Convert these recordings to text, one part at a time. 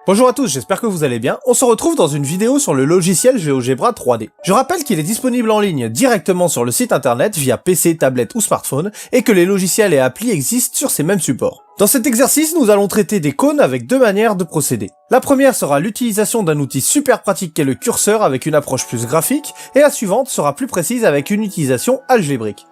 Bonjour à tous, j'espère que vous allez bien. On se retrouve dans une vidéo sur le logiciel GeoGebra 3D. Je rappelle qu'il est disponible en ligne directement sur le site internet via PC, tablette ou smartphone et que les logiciels et applis existent sur ces mêmes supports. Dans cet exercice, nous allons traiter des cônes avec deux manières de procéder. La première sera l'utilisation d'un outil super pratique qu'est le curseur avec une approche plus graphique et la suivante sera plus précise avec une utilisation algébrique.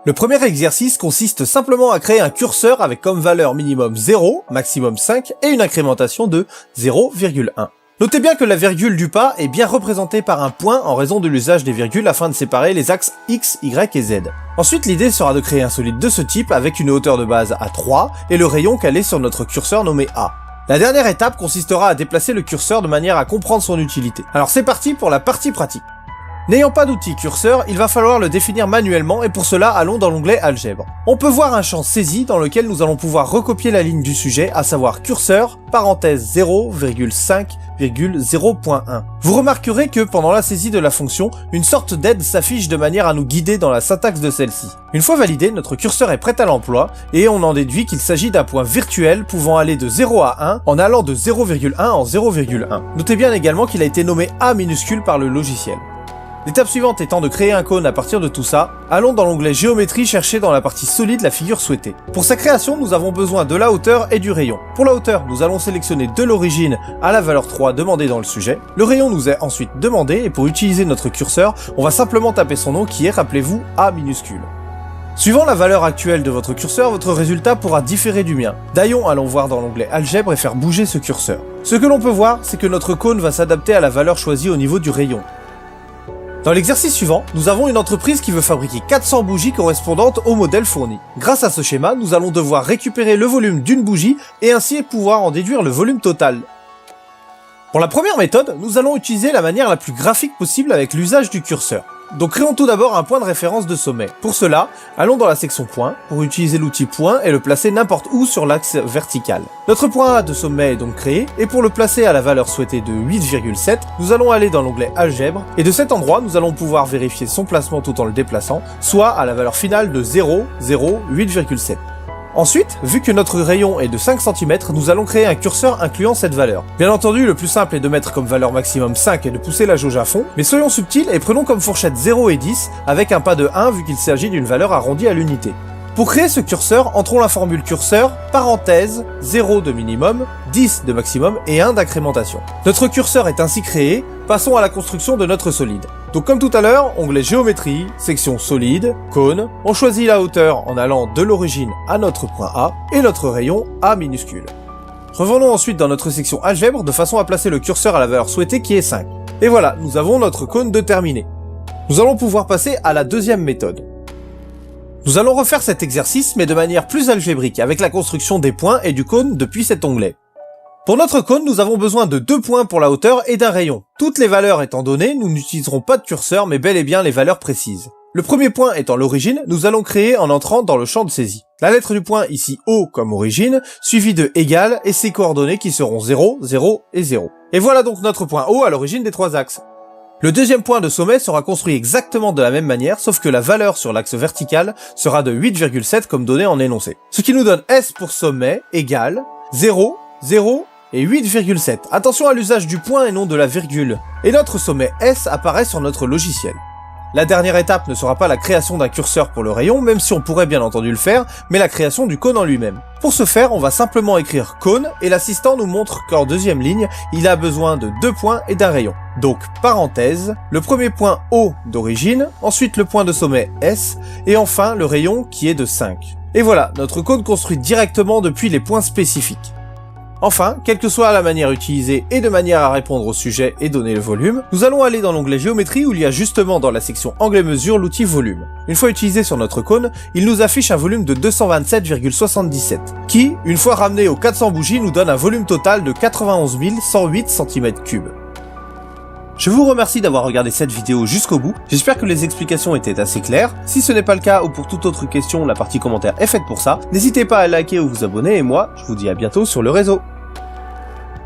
Le premier exercice consiste simplement à créer un curseur avec comme valeur minimum 0, maximum 5 et une incrémentation de 0,1. Notez bien que la virgule du pas est bien représentée par un point en raison de l'usage des virgules afin de séparer les axes X, Y et Z. Ensuite, l'idée sera de créer un solide de ce type avec une hauteur de base à 3 et le rayon calé sur notre curseur nommé A. La dernière étape consistera à déplacer le curseur de manière à comprendre son utilité. Alors c'est parti pour la partie pratique. N'ayant pas d'outil curseur, il va falloir le définir manuellement et pour cela, allons dans l'onglet Algèbre. On peut voir un champ saisi dans lequel nous allons pouvoir recopier la ligne du sujet, à savoir curseur, parenthèse 0,5,0.1. Vous remarquerez que pendant la saisie de la fonction, une sorte d'aide s'affiche de manière à nous guider dans la syntaxe de celle-ci. Une fois validé, notre curseur est prêt à l'emploi et on en déduit qu'il s'agit d'un point virtuel pouvant aller de 0 à 1 en allant de 0,1 en 0,1. Notez bien également qu'il a été nommé A minuscule par le logiciel. L'étape suivante étant de créer un cône à partir de tout ça, allons dans l'onglet Géométrie chercher dans la partie solide la figure souhaitée. Pour sa création, nous avons besoin de la hauteur et du rayon. Pour la hauteur, nous allons sélectionner de l'origine à la valeur 3 demandée dans le sujet. Le rayon nous est ensuite demandé et pour utiliser notre curseur, on va simplement taper son nom qui est, rappelez-vous, A minuscule. Suivant la valeur actuelle de votre curseur, votre résultat pourra différer du mien. D'ailleurs, allons voir dans l'onglet Algèbre et faire bouger ce curseur. Ce que l'on peut voir, c'est que notre cône va s'adapter à la valeur choisie au niveau du rayon. Dans l'exercice suivant, nous avons une entreprise qui veut fabriquer 400 bougies correspondantes au modèle fourni. Grâce à ce schéma, nous allons devoir récupérer le volume d'une bougie et ainsi pouvoir en déduire le volume total. Pour la première méthode, nous allons utiliser la manière la plus graphique possible avec l'usage du curseur. Donc créons tout d'abord un point de référence de sommet. Pour cela, allons dans la section point pour utiliser l'outil point et le placer n'importe où sur l'axe vertical. Notre point A de sommet est donc créé et pour le placer à la valeur souhaitée de 8,7, nous allons aller dans l'onglet Algèbre et de cet endroit, nous allons pouvoir vérifier son placement tout en le déplaçant, soit à la valeur finale de 0,08,7. Ensuite, vu que notre rayon est de 5 cm, nous allons créer un curseur incluant cette valeur. Bien entendu, le plus simple est de mettre comme valeur maximum 5 et de pousser la jauge à fond, mais soyons subtils et prenons comme fourchette 0 et 10 avec un pas de 1 vu qu'il s'agit d'une valeur arrondie à l'unité. Pour créer ce curseur, entrons la formule curseur, parenthèse, 0 de minimum, 10 de maximum et 1 d'incrémentation. Notre curseur est ainsi créé, passons à la construction de notre solide. Donc comme tout à l'heure, onglet géométrie, section solide, cône, on choisit la hauteur en allant de l'origine à notre point A et notre rayon A minuscule. Revenons ensuite dans notre section algèbre de façon à placer le curseur à la valeur souhaitée qui est 5. Et voilà, nous avons notre cône de terminé. Nous allons pouvoir passer à la deuxième méthode. Nous allons refaire cet exercice mais de manière plus algébrique avec la construction des points et du cône depuis cet onglet. Pour notre cône, nous avons besoin de 2 points pour la hauteur et d'un rayon. Toutes les valeurs étant données, nous n'utiliserons pas de curseur mais bel et bien les valeurs précises. Le premier point étant l'origine, nous allons créer en entrant dans le champ de saisie. La lettre du point ici O comme origine, suivie de égal et ses coordonnées qui seront 0, 0 et 0. Et voilà donc notre point O à l'origine des 3 axes. Le deuxième point de sommet sera construit exactement de la même manière, sauf que la valeur sur l'axe vertical sera de 8,7 comme donné en énoncé. Ce qui nous donne S pour sommet égale 0, 0 et 8,7. Attention à l'usage du point et non de la virgule. Et notre sommet S apparaît sur notre logiciel. La dernière étape ne sera pas la création d'un curseur pour le rayon, même si on pourrait bien entendu le faire, mais la création du cône en lui-même. Pour ce faire, on va simplement écrire cône et l'assistant nous montre qu'en deuxième ligne, il a besoin de 2 points et d'un rayon. Donc, parenthèse, le premier point O d'origine, ensuite le point de sommet S, et enfin le rayon qui est de 5. Et voilà, notre cône construit directement depuis les points spécifiques. Enfin, quelle que soit la manière utilisée et de manière à répondre au sujet et donner le volume, nous allons aller dans l'onglet géométrie où il y a justement dans la section angle et mesure l'outil volume. Une fois utilisé sur notre cône, il nous affiche un volume de 227,77 qui, une fois ramené aux 400 bougies, nous donne un volume total de 91 108 cm3. Je vous remercie d'avoir regardé cette vidéo jusqu'au bout, j'espère que les explications étaient assez claires. Si ce n'est pas le cas ou pour toute autre question, la partie commentaire est faite pour ça. N'hésitez pas à liker ou vous abonner et moi, je vous dis à bientôt sur le réseau.